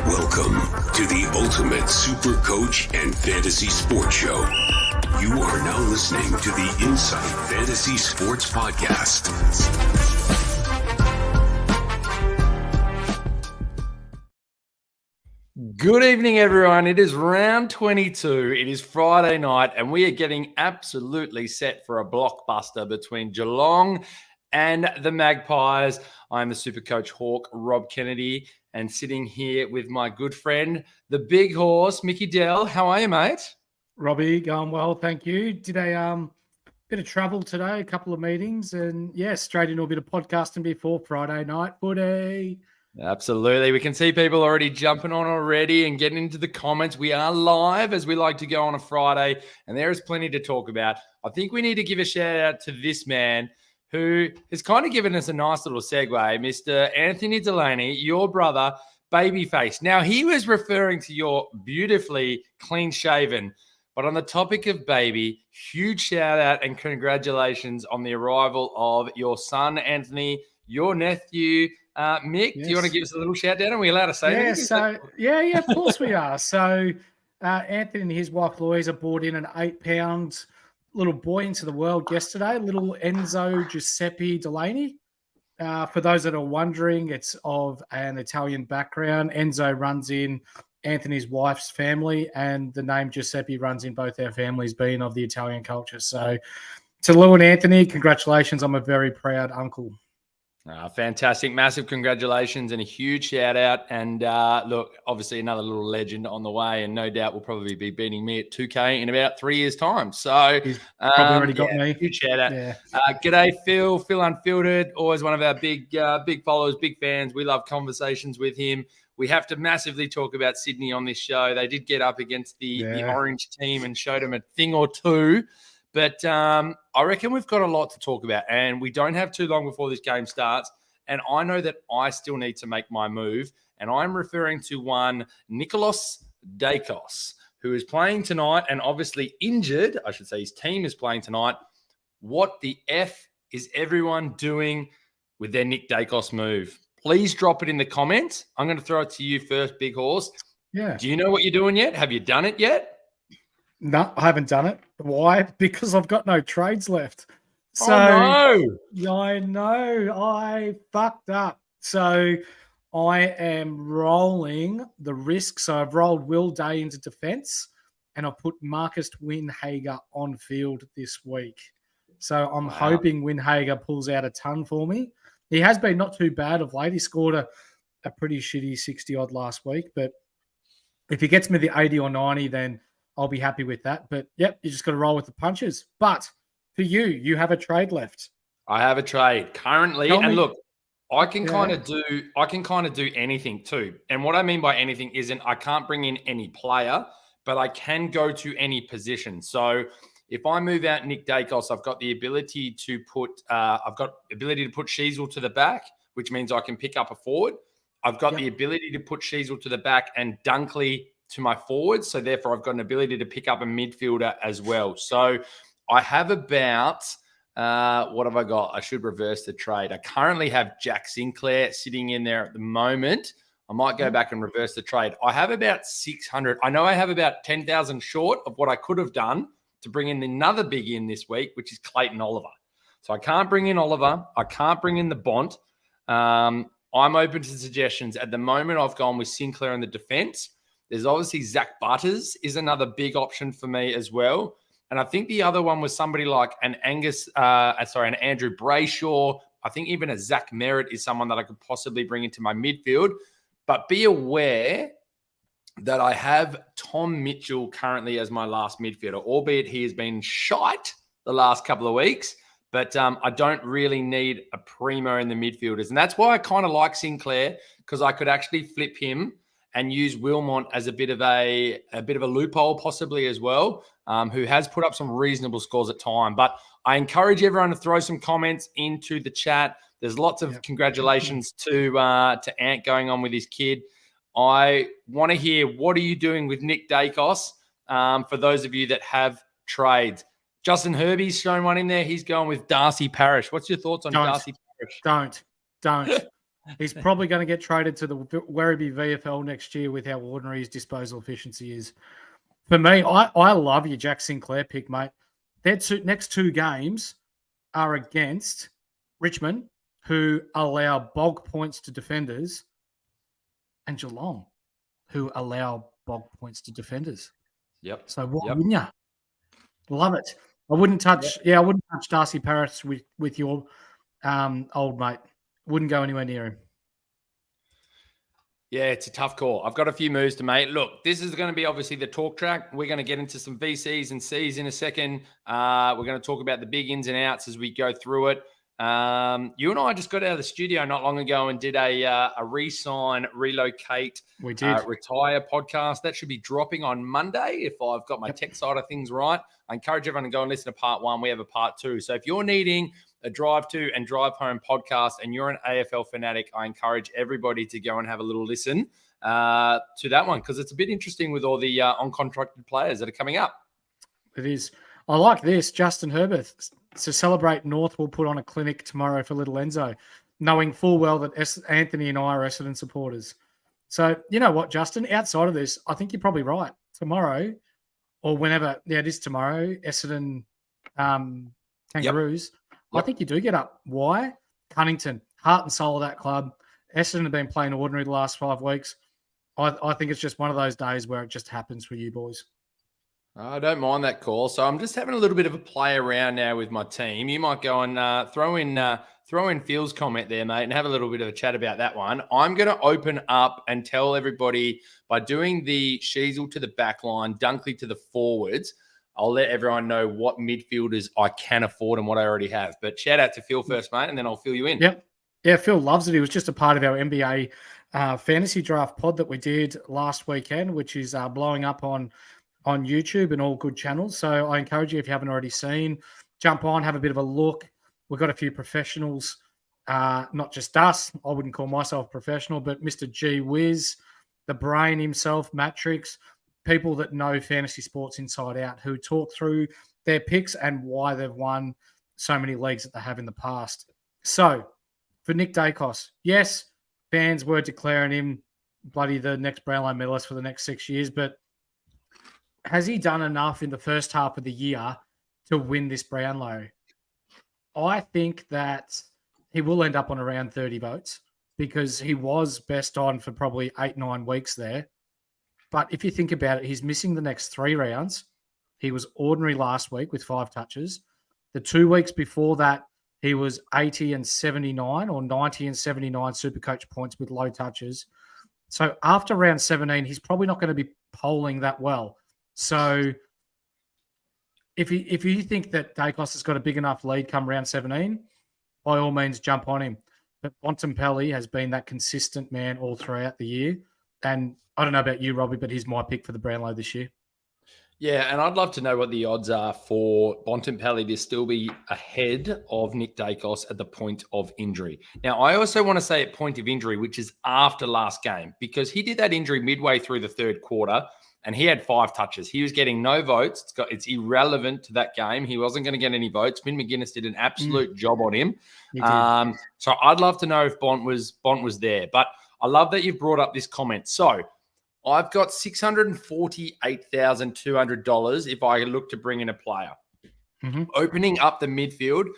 Welcome to the ultimate Supercoach and Fantasy Sports Show. You are now listening to the Insight Fantasy Sports Podcast. Good evening, everyone. It is round 22. It is Friday night, and we are getting absolutely set for a blockbuster between Geelong and the Magpies. I'm the Supercoach Hawk, Rob Kennedy, and sitting here with my good friend, the big horse, Mickey Dell. How are you, mate? Robbie, going well, thank you. Did a bit of travel today, a couple of meetings, and straight into a bit of podcasting before Friday night footy. Absolutely. We can see people already jumping on already and getting into the comments. We are live, as we like to go on a Friday, and there is plenty to talk about. I think we need to give a shout out to this man who has kind of given us a nice little segue, Mr. Anthony Delaney, your brother, Babyface. Now, he was referring to your beautifully clean-shaven, but on the topic of baby, huge shout out and congratulations on the arrival of your son, Anthony, your nephew, Mick. Yes. Do you want to give us a little shout out? Are we allowed to say that? Of course we are. So Anthony and his wife Louisa brought in an 8-pound little boy into the world yesterday, little Enzo Giuseppe Delaney. For those that are wondering, it's of an Italian background. Enzo runs in Anthony's wife's family, and the name Giuseppe runs in both our families, being of the Italian culture. So to Lou and Anthony, congratulations. I'm a very proud uncle. Fantastic. Massive congratulations and a huge shout out. And look, obviously another little legend on the way, and no doubt will probably be beating me at 2K in about 3 years' time. So he's probably already got me. Huge shout out. Yeah. G'day, Phil. Phil Unfiltered, always one of our big followers, big fans. We love conversations with him. We have to massively talk about Sydney on this show. They did get up against the Orange team and showed them a thing or two. But I reckon we've got a lot to talk about, and we don't have too long before this game starts. And I know that I still need to make my move, and I'm referring to one Nick Daicos, who is playing tonight and obviously injured. I should say his team is playing tonight. What the F is everyone doing with their Nick Daicos move? Please drop it in the comments. I'm going to throw it to you first, Big Horse. Yeah. Do you know what you're doing yet? Have you done it yet? No, I haven't done it. Why? Because I've got no trades left. So no. I know I fucked up. So I am rolling the risk. So I've rolled Will Day into defense, and I've put Marcus Winhager on field this week. So I'm hoping Winhager pulls out a ton for me. He has been not too bad of late. He scored a pretty shitty 60-odd last week. But if he gets me the 80 or 90, then I'll be happy with that. But, yep, you just got to roll with the punches. But for you, you have a trade left. I have a trade currently. Look, I can kind of do anything too. And what I mean by anything isn't I can't bring in any player, but I can go to any position. So if I move out Nick Daicos, I've got the ability to put Sheasel to the back, which means I can pick up a forward. I've got the ability to put Sheasel to the back and Dunkley to my forwards. So therefore I've got an ability to pick up a midfielder as well. So I have about, what have I got? I should reverse the trade. I currently have Jack Sinclair sitting in there at the moment. I might go back and reverse the trade. I have about 600. I know I have about 10,000 short of what I could have done to bring in another big in this week, which is Clayton Oliver. So I can't bring in Oliver. I can't bring in the Bont. I'm open to suggestions. At the moment, I've gone with Sinclair in the defense. There's obviously Zach Butters is another big option for me as well. And I think the other one was somebody like an Andrew Brayshaw. I think even a Zach Merritt is someone that I could possibly bring into my midfield. But be aware that I have Tom Mitchell currently as my last midfielder, albeit he has been shite the last couple of weeks. But I don't really need a primo in the midfielders. And that's why I kind of like Sinclair, because I could actually flip him and use Wilmot as a bit of a loophole possibly as well, who has put up some reasonable scores at time. But I encourage everyone to throw some comments into the chat. There's lots of congratulations to Ant going on with his kid. I want to hear, what are you doing with Nick Daicos for those of you that have trades? Justin Herbie's shown one in there. He's going with Darcy Parish. What's your thoughts on Darcy Parish? Don't. He's probably going to get traded to the Werribee VFL next year with how ordinary his disposal efficiency is. For me, I love your Jack Sinclair pick, mate. Their next two games are against Richmond, who allow bog points to defenders, and Geelong, who allow bog points to defenders. Yep. So why wouldn't you? Love it. I wouldn't touch. Yeah, I wouldn't touch Darcy Paris with your old mate. Wouldn't go anywhere near him. Yeah, it's a tough call. I've got a few moves to make. Look, this is going to be obviously the talk track. We're going to get into some VCs and Cs in a second. We're going to talk about the big ins and outs as we go through it. You and I just got out of the studio not long ago and did a re-sign, relocate, retire podcast. That should be dropping on Monday if I've got my tech side of things right. I encourage everyone to go and listen to part 1. We have a part 2. So if you're needing a drive to and drive home podcast and you're an AFL fanatic, I encourage everybody to go and have a little listen to that one because it's a bit interesting with all the uncontracted players that are coming up. It is. I like this. Justin Herbert. To celebrate, North will put on a clinic tomorrow for little Enzo, knowing full well that Anthony and I are Essendon supporters. So, you know what, Justin? Outside of this, I think you're probably right. Tomorrow, or whenever, it is tomorrow, Essendon Kangaroos, I think you do get up. Why? Cunnington, heart and soul of that club. Essendon have been playing ordinary the last 5 weeks. I think it's just one of those days where it just happens for you boys. I don't mind that call. So I'm just having a little bit of a play around now with my team. You might go and throw in Phil's comment there, mate, and have a little bit of a chat about that one. I'm going to open up and tell everybody by doing the Sheasel to the back line, Dunkley to the forwards, I'll let everyone know what midfielders I can afford and what I already have. But shout out to Phil first, mate, and then I'll fill you in. Yep. Yeah, Phil loves it. He was just a part of our NBA fantasy draft pod that we did last weekend, which is blowing up on YouTube and all good channels. So I encourage you, if you haven't already seen, jump on, have a bit of a look. We've got a few professionals, not just us. I wouldn't call myself professional, but Mr. G Wiz, the brain himself, Matrix, people that know fantasy sports inside out who talk through their picks and why they've won so many leagues that they have in the past. So for Nick Daicos, yes, fans were declaring him bloody the next Brownlow medalist for the next 6 years, but has he done enough in the first half of the year to win this Brownlow? I think that he will end up on around 30 votes because he was best on for probably 8-9 weeks there. But if you think about it, he's missing the next 3 rounds. He was ordinary last week with 5 touches. The 2 weeks before that, he was 80 and 79 or 90 and 79 Supercoach points with low touches. So after round 17, he's probably not going to be polling that well. So if you think that Daicos has got a big enough lead come round 17, by all means jump on him. But Bontempelli has been that consistent man all throughout the year. And I don't know about you, Robbie, but he's my pick for the Brownlow this year. Yeah, and I'd love to know what the odds are for Bontempelli to still be ahead of Nick Daicos at the point of injury. Now, I also want to say at point of injury, which is after last game, because he did that injury midway through the third quarter, and he had 5 touches. He was getting no votes. It's irrelevant to that game. He wasn't going to get any votes. Finn McGuinness did an absolute job on him. So I'd love to know if Bont was there. But I love that you've brought up this comment. So I've got $648,200 if I look to bring in a player. Mm-hmm. Opening up the midfield,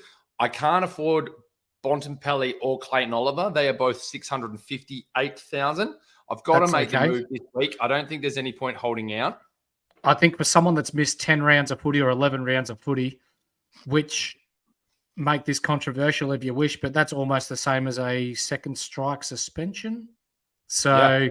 I can't afford Bontempelli or Clayton Oliver. They are both $658,000. I've got to make a move this week. I don't think there's any point holding out. I think for someone that's missed 10 rounds of footy or 11 rounds of footy, which make this controversial if you wish, but that's almost the same as a second strike suspension. So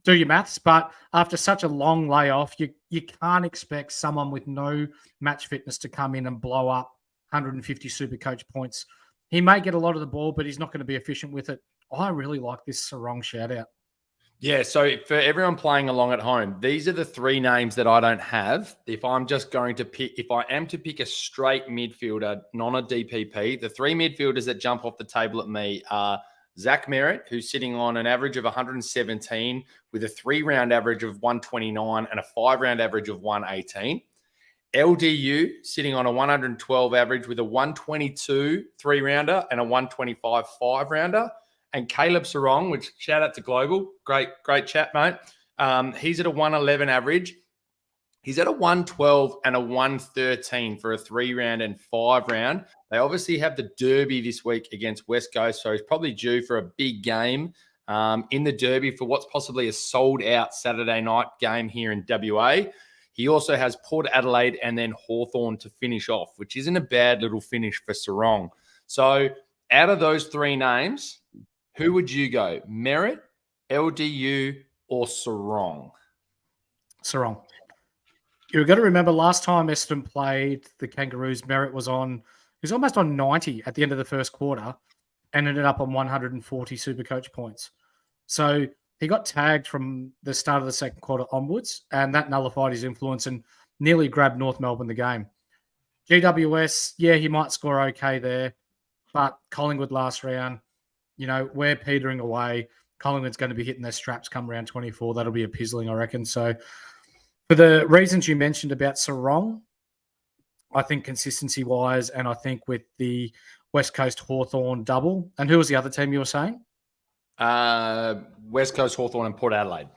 do your maths. But after such a long layoff, you can't expect someone with no match fitness to come in and blow up 150 Supercoach points. He may get a lot of the ball, but he's not going to be efficient with it. I really like this Sarong shout-out. Yeah, so for everyone playing along at home, these are the 3 names that I don't have. If I am to pick a straight midfielder, not a DPP, the 3 midfielders that jump off the table at me are Zach Merritt, who's sitting on an average of 117 with a 3-round average of 129 and a 5-round average of 118. LDU sitting on a 112 average with a 122 3-rounder and a 125 5-rounder. And Caleb Sarong, which shout out to Global. Great chat, mate. He's at a 111 average. He's at a 112 and a 113 for a 3-round and 5-round. They obviously have the Derby this week against West Coast, so he's probably due for a big game in the Derby for what's possibly a sold-out Saturday night game here in WA. He also has Port Adelaide and then Hawthorn to finish off, which isn't a bad little finish for Sarong. So out of those 3 names, who would you go? Merritt, LDU, or Sarong? Sarong. You've got to remember last time Essendon played the Kangaroos, Merritt was almost on 90 at the end of the first quarter and ended up on 140 Supercoach points. So he got tagged from the start of the second quarter onwards, and that nullified his influence and nearly grabbed North Melbourne the game. GWS, yeah, he might score okay there, but Collingwood last round, we're petering away. Collingwood's going to be hitting their straps come round 24. That'll be a pizzling, I reckon. So for the reasons you mentioned about Sarong, I think consistency-wise, and I think with the West Coast Hawthorn double. And who was the other team you were saying? West Coast Hawthorn and Port Adelaide.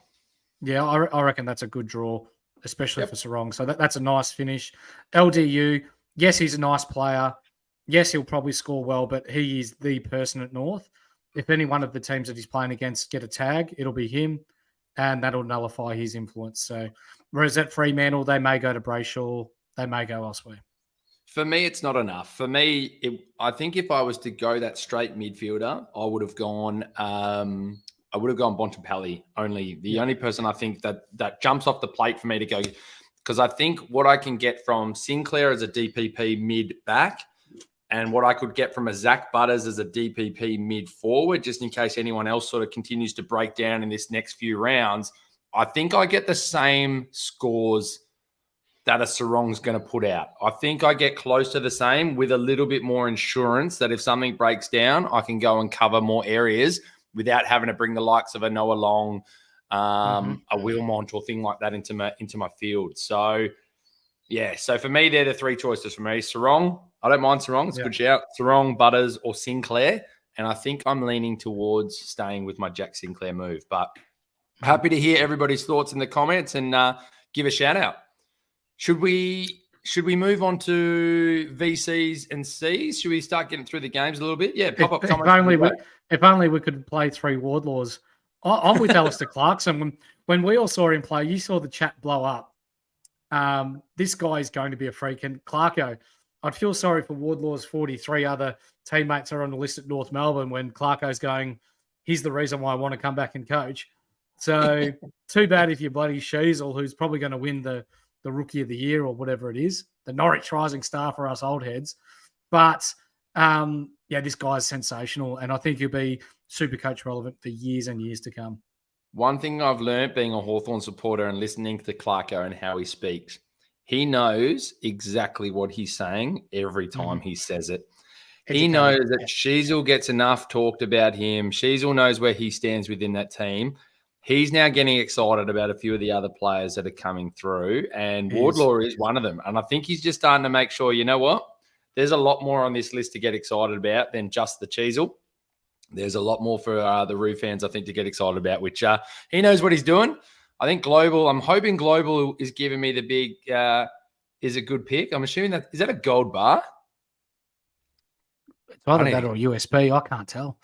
Yeah, I reckon that's a good draw, especially for Sarong. So that's a nice finish. LDU, yes, he's a nice player. Yes, he'll probably score well, but he is the person at North. If any one of the teams that he's playing against get a tag, it'll be him, and that'll nullify his influence. So whereas at Fremantle, they may go to Brayshaw, they may go elsewhere. For me, it's not enough. For me, I think if I was to go that straight midfielder, I would have gone Bontempelli. The only person I think that jumps off the plate for me to go, because I think what I can get from Sinclair as a DPP mid back, and what I could get from a Zach Butters as a DPP mid forward, just in case anyone else sort of continues to break down in this next few rounds, I think I get the same scores that a Sarong's going to put out. I think I get close to the same with a little bit more insurance that if something breaks down, I can go and cover more areas without having to bring the likes of a Noah Long, a Wilmont or thing like that into my field. So, yeah. So for me, they're the 3 choices for me. Sarong, I don't mind Sarong. It's a good shout. Sarong, Butters, or Sinclair. And I think I'm leaning towards staying with my Jack Sinclair move. But happy to hear everybody's thoughts in the comments and give a shout out. Should we move on to VCs and Cs? Should we start getting through the games a little bit? Yeah, pop up comments. If only we could play 3 Wardlaws. I'm with Alistair Clarkson. When we all saw him play, you saw the chat blow up. This guy is going to be a freak. And Clarko, I'd feel sorry for Wardlaw's 43 other teammates are on the list at North Melbourne when Clarko's going, he's the reason why I want to come back and coach. So too bad if you're bloody Sheasel, who's probably going to win the Rookie of the Year or whatever it is, the Norwich Rising Star for us old heads. But, this guy's sensational, and I think he'll be Supercoach relevant for years and years to come. One thing I've learned being a Hawthorn supporter and listening to Clarko and how he speaks, he knows exactly what he's saying every time he says it. He knows that Sheasel gets enough talked about him. Sheasel knows where he stands within that team. He's now getting excited about a few of the other players that are coming through, and Wardlaw is one of them. And I think he's just starting to make sure, you know what? There's a lot more on this list to get excited about than just the Cheasel. There's a lot more for the Roo fans, I think, to get excited about, which he knows what he's doing. I think Global, I'm hoping Global is giving me the big, is a good pick. I'm assuming is that a gold bar? It's either that or USB. I can't tell.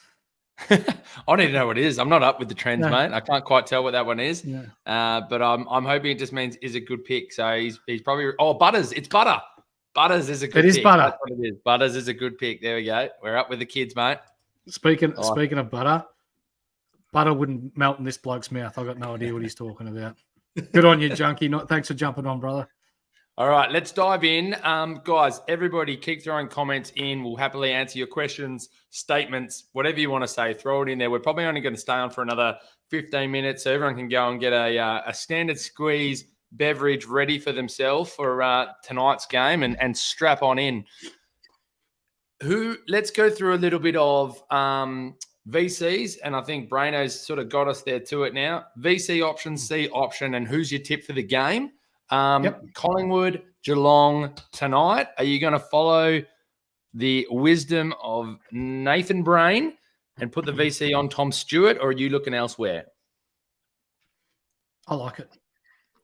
I need to know what it is. I'm not up with the trends, mate. I can't quite tell what that one is. Yeah. But I'm hoping it just means is a good pick. So he's probably Butters. It's Butter. Butters is a good pick. It is Butter. That's what it is. Butters is a good pick. There we go. We're up with the kids, mate. Speaking of butter wouldn't melt in this bloke's mouth. I've got no idea what he's talking about. Good on you, Junkie. Thanks for jumping on, brother. All right, let's dive in. Guys, everybody keep throwing comments in. We'll happily answer your questions, statements, whatever you want to say. Throw it in there. We're probably only going to stay on for another 15 minutes, so everyone can go and get a standard squeeze beverage ready for themselves for tonight's game and strap on in. Let's go through a little bit of VCs, and I think Braino's sort of got us there to it now. VC option, C option, and who's your tip for the game? Collingwood, Geelong tonight. Are you going to follow the wisdom of Nathan Brain and put the VC on Tom Stewart, or are you looking elsewhere? I like it.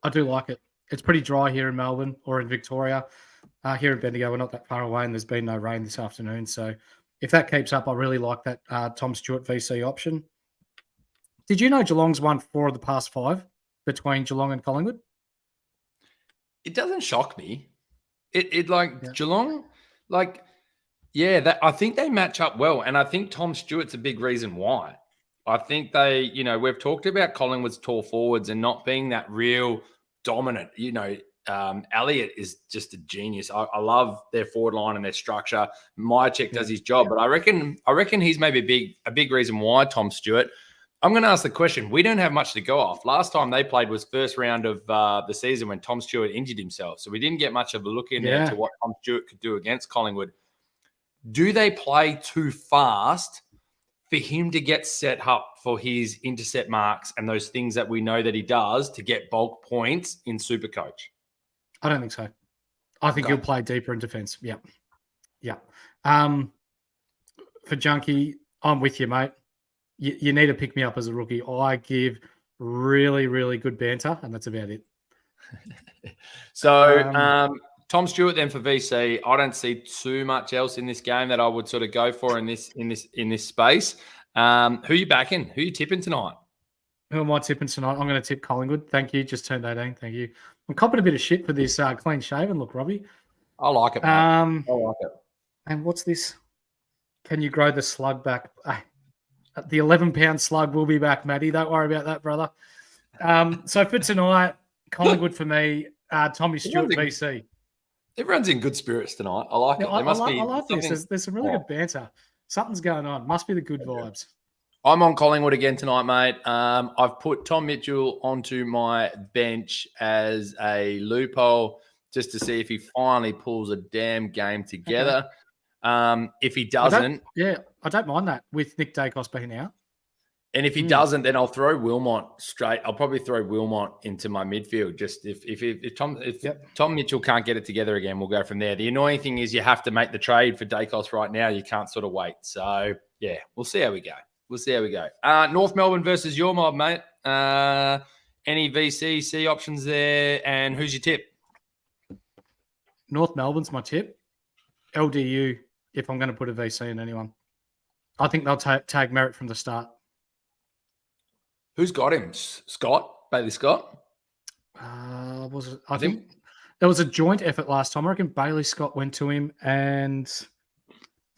I do like it. It's pretty dry here in Melbourne or in Victoria. Here in Bendigo, we're not that far away, and there's been no rain this afternoon. So if that keeps up, I really like that Tom Stewart VC option. Did you know Geelong's won 4 of the past 5 between Geelong and Collingwood? It doesn't shock me. Geelong, that I think they match up well, and I think Tom Stewart's a big reason why. I think they, we've talked about Collingwood's tall forwards and not being that real dominant. Elliott is just a genius. I love their forward line and their structure. Myercheck does his job, but I reckon he's maybe a big reason why Tom Stewart. I'm going to ask the question. We don't have much to go off. Last time they played was first round of the season when Tom Stewart injured himself, so we didn't get much of a look in there to what Tom Stewart could do against Collingwood. Do they play too fast for him to get set up for his intercept marks and those things that we know that he does to get bulk points in Supercoach? I don't think so. I think he'll play deeper in defence. Yeah. For Junkie, I'm with you, mate. You need to pick me up as a rookie. I give really, really good banter, and that's about it. So Tom Stewart then for VC. I don't see too much else in this game that I would sort of go for in this space. Who are you backing? Who are you tipping tonight? Who am I tipping tonight? I'm going to tip Collingwood. Thank you. Just turned 18. Thank you. I'm copping a bit of shit for this clean shaven look, Robbie. I like it, mate. I like it. And what's this? Can you grow the slug back? The 11-pound slug will be back, Matty. Don't worry about that, brother. So for tonight, Collingwood for me, Tommy Stewart VC. Everyone's in good spirits tonight. I like it. I like this. There's some really good banter. Something's going on. Must be the good vibes. I'm on Collingwood again tonight, mate. I've put Tom Mitchell onto my bench as a loophole just to see if he finally pulls a damn game together. Okay. If he doesn't... I don't mind that with Nick Daicos being out. And if he doesn't, then I'll throw Wilmot straight. I'll probably throw Wilmot into my midfield. Just if Tom Mitchell can't get it together again, we'll go from there. The annoying thing is you have to make the trade for Daicos right now. You can't sort of wait. So, yeah, we'll see how we go. North Melbourne versus your mob, mate. Any VC options there? And who's your tip? North Melbourne's my tip. LDU, if I'm going to put a VC in anyone. I think they'll tag Merritt from the start. Who's got him? Bailey Scott? Was it? I think there was a joint effort last time. I reckon Bailey Scott went to him and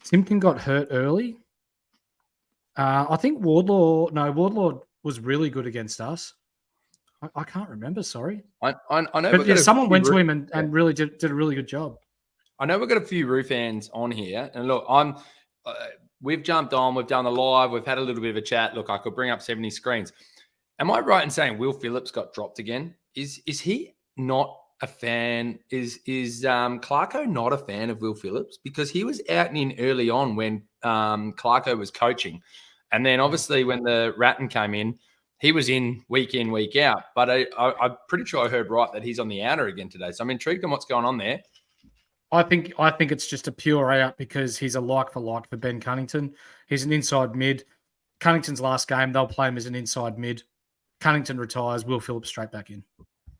Simpkin got hurt early. I think Wardlaw was really good against us. I can't remember, sorry. I know. But someone went to him and really did a really good job. I know we've got a few Roo fans on here. And look, we've jumped on, we've done the live, we've had a little bit of a chat. Look, I could bring up 70 screens. Am I right in saying Will Phillips got dropped again? Is he not a fan? Is Clarko not a fan of Will Phillips? Because he was out and in early on when Clarko was coaching. And then obviously when the Ratton came in, he was in, week out. But I'm pretty sure I heard right that he's on the outer again today. So I'm intrigued on what's going on there. I think it's just a pure out because he's a like for Ben Cunnington. He's an inside mid. Cunnington's last game, they'll play him as an inside mid. Cunnington retires, Will Phillips straight back in.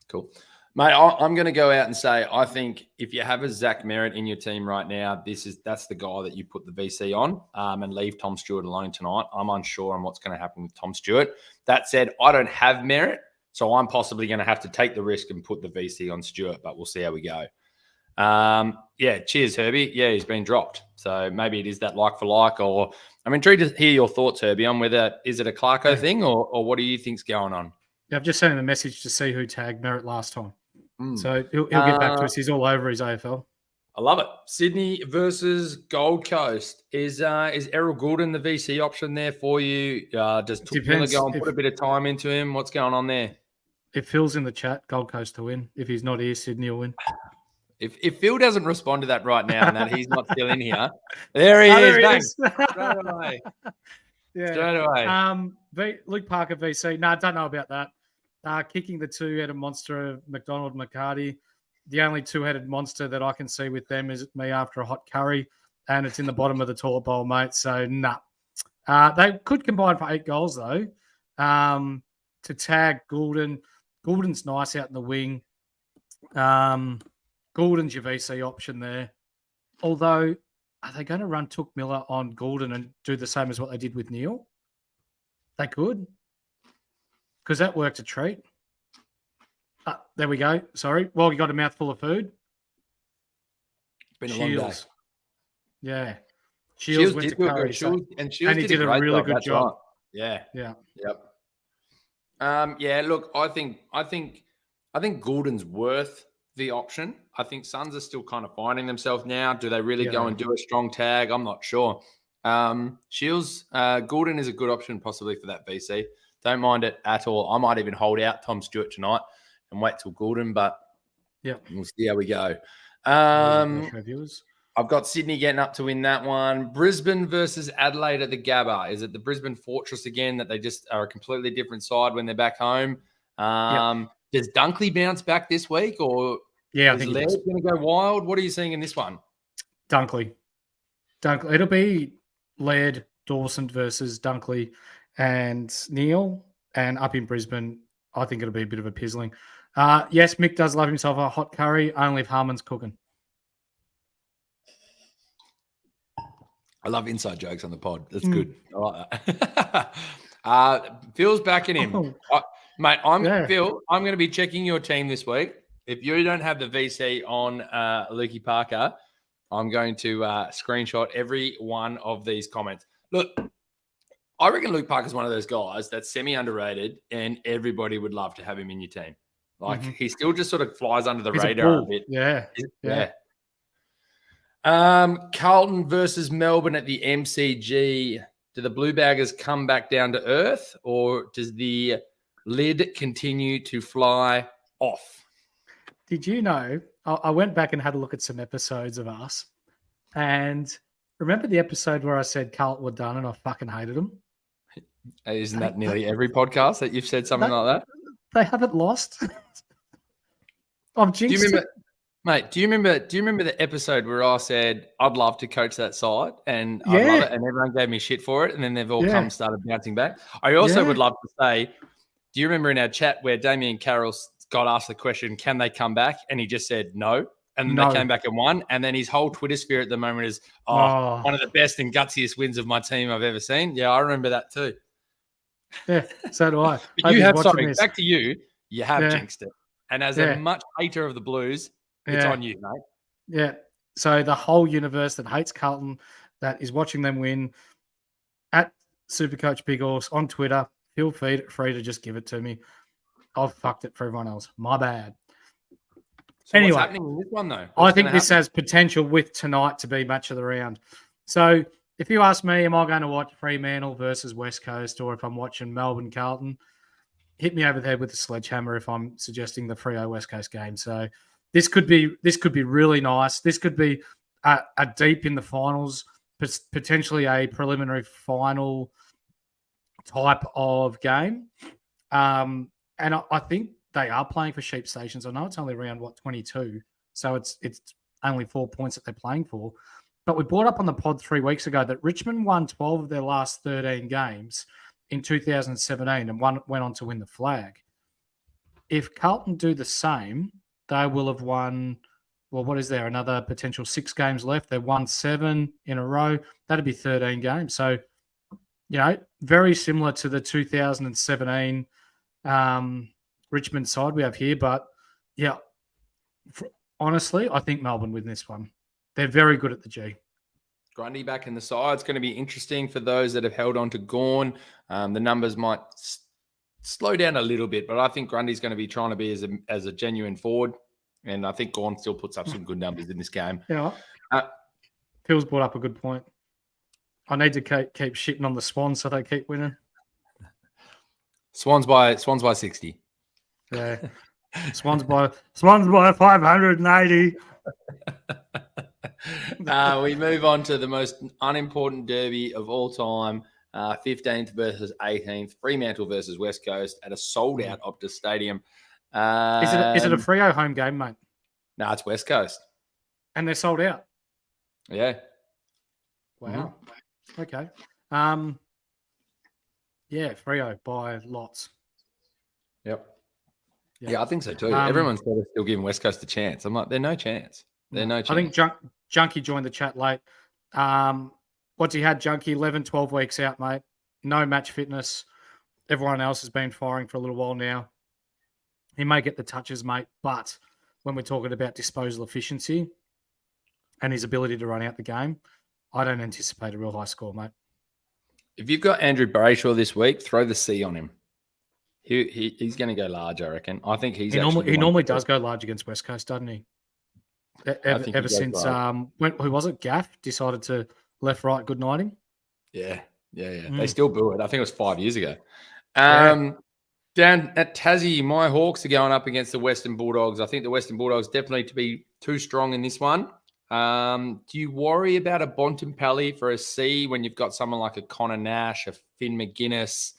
Cool. Mate, I'm going to go out and say I think if you have a Zach Merritt in your team right now, that's the guy that you put the VC on and leave Tom Stewart alone tonight. I'm unsure on what's going to happen with Tom Stewart. That said, I don't have Merritt, so I'm possibly going to have to take the risk and put the VC on Stewart, but we'll see how we go. Cheers, Herbie. Yeah, he's been dropped. So maybe it is that like for like, or I'm intrigued to hear your thoughts, Herbie, on whether is it a Clarko thing or what do you think's going on? Yeah, I've just sent him a message to see who tagged Merritt last time. So he'll get back to us. He's all over his AFL. I love it. Sydney versus Gold Coast. Is Errol Goulden the VC option there for you? Does Tupouniua go and put a bit of time into him? What's going on there? If Phil's in the chat, Gold Coast to win. If he's not here, Sydney will win. If Phil doesn't respond to that right now and that he's not still in here, there he is. Straight away. Yeah. Straight away. Luke Parker VC. No, I don't know about that. Kicking the two-headed monster of McDonald and McCarty. The only two-headed monster that I can see with them is me after a hot curry, and it's in the bottom of the toilet bowl, mate. So, nah. They could combine for 8 goals, though. To tag Goulden. Goulden's nice out in the wing. Goulden's your VC option there. Although, are they going to run Took Miller on Goulden and do the same as what they did with Neil? They could. Because that worked a treat. There we go. Sorry. Well, you got a mouthful of food. It's been a long day. Yeah. Shields went to Curry. And he did a really good job. Right. Yeah. Yep. Look, I think Goulden's worth the option. I think Suns are still kind of finding themselves now. Do they really go and do a strong tag? I'm not sure. Shields, Goulden is a good option possibly for that VC. Don't mind it at all. I might even hold out Tom Stewart tonight and wait till Goulden, but we'll see how we go. I've got Sydney getting up to win that one. Brisbane versus Adelaide at the Gabba. Is it the Brisbane Fortress again that they just are a completely different side when they're back home? Does Dunkley bounce back this week, or I is think Laird going to go wild? What are you seeing in this one? Dunkley. It'll be Laird, Dawson versus Dunkley and Neil. And up in Brisbane, I think it'll be a bit of a pizzling. Yes, Mick does love himself a hot curry, only if Harmon's cooking. I love inside jokes on the pod. That's good. I like that. Phil's backing him. Mate, Phil, I'm going to be checking your team this week. If you don't have the VC on Lukey Parker, I'm going to screenshot every one of these comments. Look, I reckon Luke Parker's one of those guys that's semi-underrated and everybody would love to have him in your team. Like, he still just sort of flies under the radar a bit. Yeah. Carlton versus Melbourne at the MCG. Do the Blue Baggers come back down to earth, or does the lid continue to fly off? Did you know, I went back and had a look at some episodes of us, and remember the episode where I said Carlton were done and I fucking hated them? Isn't that nearly every podcast that you've said something like that? They haven't lost. I've jinxed it. Mate, do you remember the episode where I said I'd love to coach that side and I love it, and everyone gave me shit for it, and then they've all started bouncing back? I also would love to say, do you remember in our chat where Damien Carroll got asked the question, can they come back? And he just said no. And then they came back and won. And then his whole Twitter sphere at the moment is, one of the best and gutsiest wins of my team I've ever seen. Yeah, I remember that too. Yeah, so do I. But you have, back to you, you have jinxed it. And as a much hater of the Blues, it's on you, mate. Yeah. So the whole universe that hates Carlton, that is watching them win, at Supercoach Big Horse on Twitter, feel free to just give it to me. I've fucked it for everyone else. My bad. So anyway, what's happening in this one, though? I think this has potential with tonight to be match of the round. So if you ask me, am I going to watch Fremantle versus West Coast, or if I'm watching Melbourne Carlton, hit me over the head with a sledgehammer if I'm suggesting the Freo West Coast game. So this could be really nice. This could be a deep in the finals, potentially a preliminary final type of game. And I think they are playing for sheep stations. I know it's only around 22, so it's only 4 points that they're playing for. But we brought up on the pod 3 weeks ago that Richmond won 12 of their last 13 games in 2017 and went on to win the flag. If Carlton do the same, they will have won, well, what is there? Another potential 6 games left. They've won 7 in a row. That'd be 13 games. So, very similar to the 2017 Richmond side we have here. But, honestly, I think Melbourne win this one. They're very good at the G. Grundy back in the side. It's going to be interesting for those that have held on to Gawn. The numbers might slow down a little bit, but I think Grundy's going to be trying to be as a genuine forward, and I think Gawn still puts up some good numbers in this game. Yeah. Phil's brought up a good point. I need to keep shitting on the Swans so they keep winning. Swans by 60. Yeah. Swans by 580. We move on to the most unimportant derby of all time. 15th versus 18th, Fremantle versus West Coast at a sold-out Optus Stadium. Is it a Freo home game, mate? No, it's West Coast. And they're sold out? Yeah. Wow. Mm-hmm. Okay. Yeah, Freo by lots. Yep. Yeah, I think so too. Everyone's still giving West Coast a chance. I'm like, they're no chance. They're no chance. I think Junkie joined the chat late. What's he had, Junkie? 11, 12 weeks out, mate. No match fitness. Everyone else has been firing for a little while now. He may get the touches, mate, but when we're talking about disposal efficiency and his ability to run out the game, I don't anticipate a real high score, mate. If you've got Andrew Brayshaw this week, throw the C on him. He's going to go large, I reckon. I think he normally does go large against West Coast, doesn't he? Ever since who was it? Gaff decided to left right good nighting. Yeah. They still boo it. I think it was 5 years ago. Down at Tassie, my Hawks are going up against the Western Bulldogs. I think the Western Bulldogs definitely to be too strong in this one. Do you worry about a Bontempelli for a C when you've got someone like a Connor Nash, a Finn McGuinness?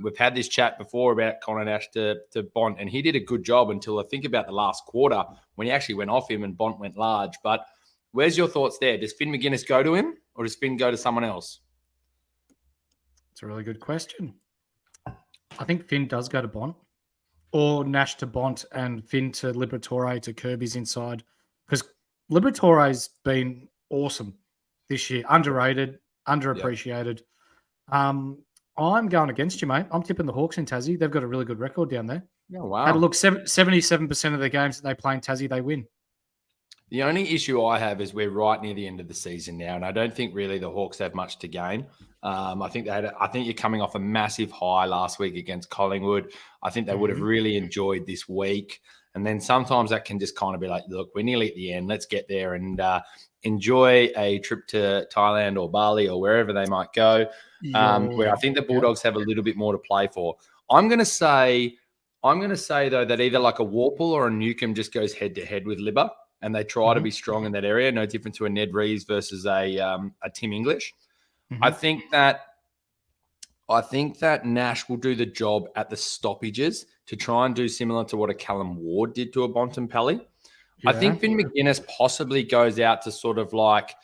We've had this chat before about Connor Nash to Bont, and he did a good job until I think about the last quarter when he actually went off him and Bont went large. But where's your thoughts there? Does Finn McGuinness go to him or does Finn go to someone else? It's a really good question. I think Finn does go to Bont or Nash to Bont and Finn to Liberatore to Kirby's inside because Liberatore's been awesome this year. Underrated, underappreciated. Yep. I'm going against you, mate. I'm tipping the Hawks in Tassie. They've got a really good record down there. Oh, wow. Had a look, 77% of the games that they play in Tassie, they win. The only issue I have is we're right near the end of the season now, and I don't think really the Hawks have much to gain. I think you're coming off a massive high last week against Collingwood. I think they would have really enjoyed this week. And then sometimes that can just kind of be like, look, we're nearly at the end. Let's get there and enjoy a trip to Thailand or Bali or wherever they might go, where I think the Bulldogs have a little bit more to play for. I'm going to say, though, that either like a Warple or a Newcomb just goes head-to-head with Libba, and they try to be strong in that area, no different to a Ned Reeves versus a Tim English. I think that Nash will do the job at the stoppages to try and do similar to what a Callum Ward did to a Bontempelli. Yeah. I think Finn McGuinness possibly goes out to sort of like,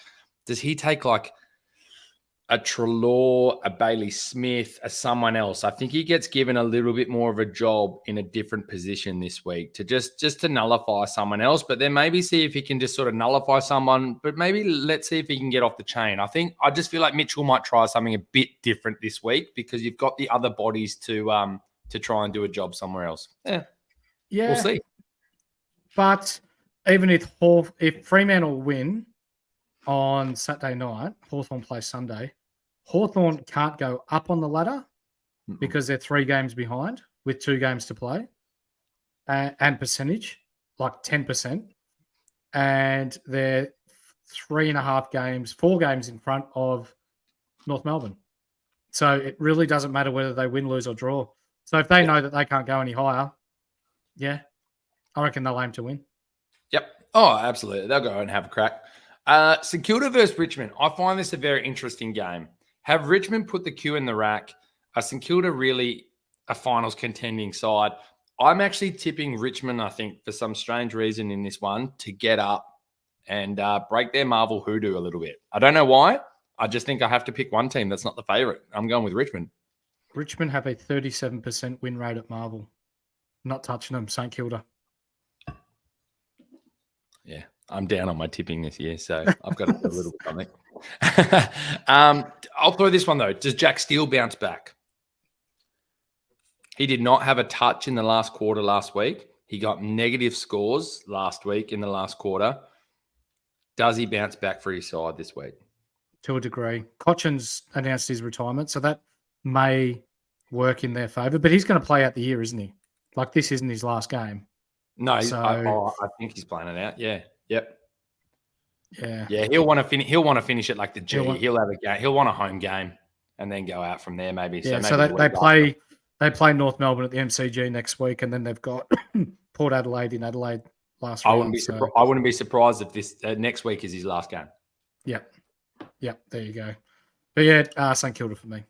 does he take like a Treloar, a Bailey Smith, a someone else? I think he gets given a little bit more of a job in a different position this week to just to nullify someone else, but then maybe see if he can just sort of nullify someone, but maybe let's see if he can get off the chain. I just feel like Mitchell might try something a bit different this week because you've got the other bodies to try and do a job somewhere else. Yeah. We'll see. But even if Fremantle win on Saturday night, Hawthorn plays Sunday. Hawthorn can't go up on the ladder because they're 3 games behind with 2 games to play and percentage, like 10%. And they're 4 games in front of North Melbourne. So it really doesn't matter whether they win, lose or draw. So if they know that they can't go any higher, I reckon they'll aim to win. Yep. Oh, absolutely. They'll go and have a crack. St Kilda versus Richmond. I find this a very interesting game. Have Richmond put the Q in the rack? Are St Kilda really a finals contending side? I'm actually tipping Richmond, I think, for some strange reason in this one, to get up and break their Marvel hoodoo a little bit. I don't know why. I just think I have to pick one team that's not the favourite. I'm going with Richmond. Richmond have a 37% win rate at Marvel. Not touching them, St Kilda. Yeah, I'm down on my tipping this year, so I've got a little bit something. I'll throw this one, though. Does Jack Steele bounce back? He did not have a touch in the last quarter last week. He got negative scores last week in the last quarter. Does he bounce back for his side this week? To a degree. Cochin's announced his retirement, so that may work in their favour. But he's going to play out the year, isn't he? Like, this isn't his last game. No, so, I think he's playing it out. Yeah. Yep. Yeah. He'll want to finish it like the G. He'll have a game. He'll want a home game and then go out from there. Maybe. Yeah. So they play North Melbourne at the MCG next week, and then they've got Port Adelaide in Adelaide last week. I wouldn't be surprised if this next week is his last game. Yep. There you go. But yeah, St Kilda for me.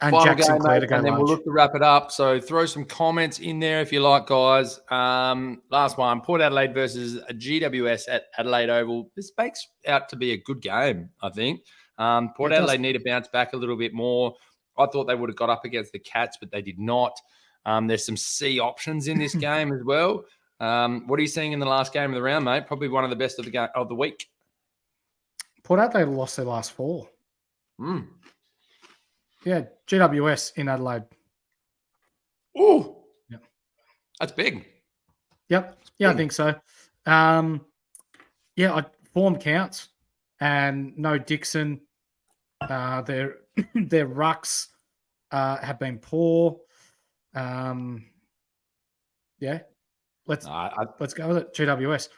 And Final Jackson Clare to go and then we'll look to wrap it up. So throw some comments in there if you like, guys. Last one, Port Adelaide versus GWS at Adelaide Oval. This makes out to be a good game, I think. Port Adelaide need to bounce back a little bit more. I thought they would have got up against the Cats, but they did not. There's some C options in this game as well. What are you seeing in the last game of the round, mate? Probably one of the best of the week. Port Adelaide lost their last 4. Yeah, GWS in Adelaide. Oh, yep. That's big. Yep. Yeah, I think so. Form counts, and no Dixon. Their rucks have been poor. Let's go with it. GWS.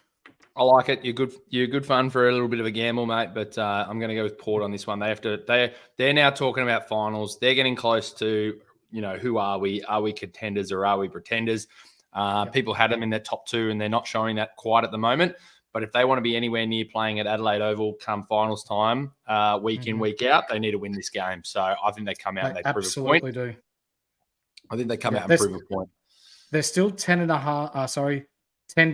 I like it. You're good fun for a little bit of a gamble, mate. But I'm going to go with Port on this one. They're now talking about finals. They're getting close to, who are we? Are we contenders or are we pretenders? People had them in their top 2, and they're not showing that quite at the moment. But if they want to be anywhere near playing at Adelaide Oval come finals time, week in, week out, they need to win this game. So I think they come out and they prove a point. Absolutely do. I think they come out and prove a point. They're still 10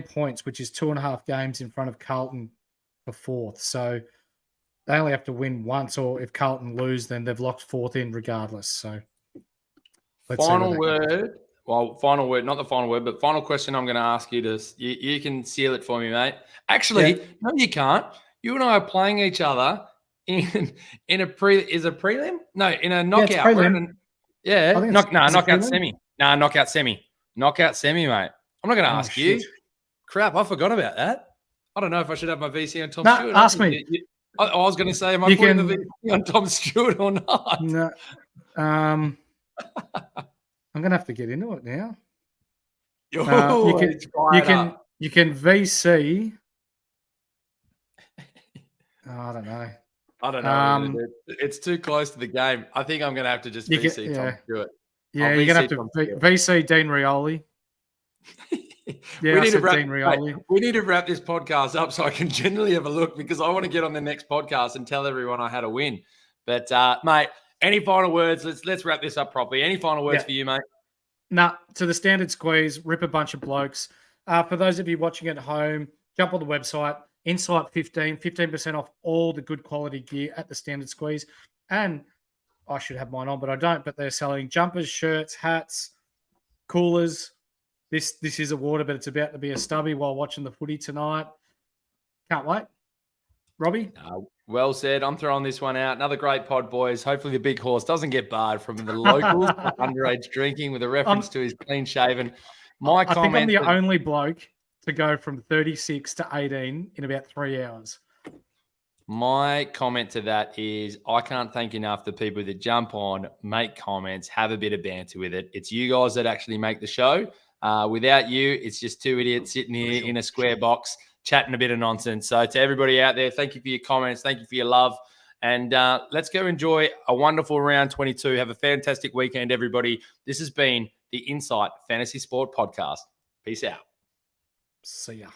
points, which is 2.5 games in front of Carlton for 4th. So they only have to win once, or if Carlton lose, then they've locked 4th in regardless. So final word. Well, final word, not the final word, but final question I'm going to ask you you can seal it for me, mate. Actually, no, you can't. You and I are playing each other in a prelim? No, in a knockout. Knockout semi. Knockout semi. Knockout semi, mate. I'm not going to ask you. Crap, I forgot about that. I don't know if I should have my VC on Tom Stewart. Ask me. I was going to say, am I putting the VC on Tom Stewart or not? No. I'm going to have to get into it now. You can VC. I don't know. I don't know. It's too close to the game. I think I'm going to have to just VC Tom Stewart. Yeah, you're going to have to VC Dean Rioli. We need to wrap this podcast up so I can generally have a look, because I want to get on the next podcast and tell everyone I had a win. But, mate, any final words? Let's wrap this up properly. Any final words for you, mate? To the standard squeeze, rip a bunch of blokes. For those of you watching at home, jump on the website, Insight 15% off all the good quality gear at the standard squeeze. And I should have mine on, but I don't. But they're selling jumpers, shirts, hats, coolers. This is a water, but it's about to be a stubby while watching the footy tonight. Can't wait. Robbie? Well said. I'm throwing this one out. Another great pod, boys. Hopefully the big horse doesn't get barred from the locals for underage drinking with a reference to his clean shaven. I think I'm the only bloke to go from 36 to 18 in about 3 hours. My comment to that is I can't thank enough the people that jump on, make comments, have a bit of banter with it. It's you guys that actually make the show. Without you, it's just 2 idiots sitting here in a square box chatting a bit of nonsense. So to everybody out there, thank you for your comments. Thank you for your love. And let's go enjoy a wonderful round 22. Have a fantastic weekend, everybody. This has been the Insight Fantasy Sport Podcast. Peace out. See ya.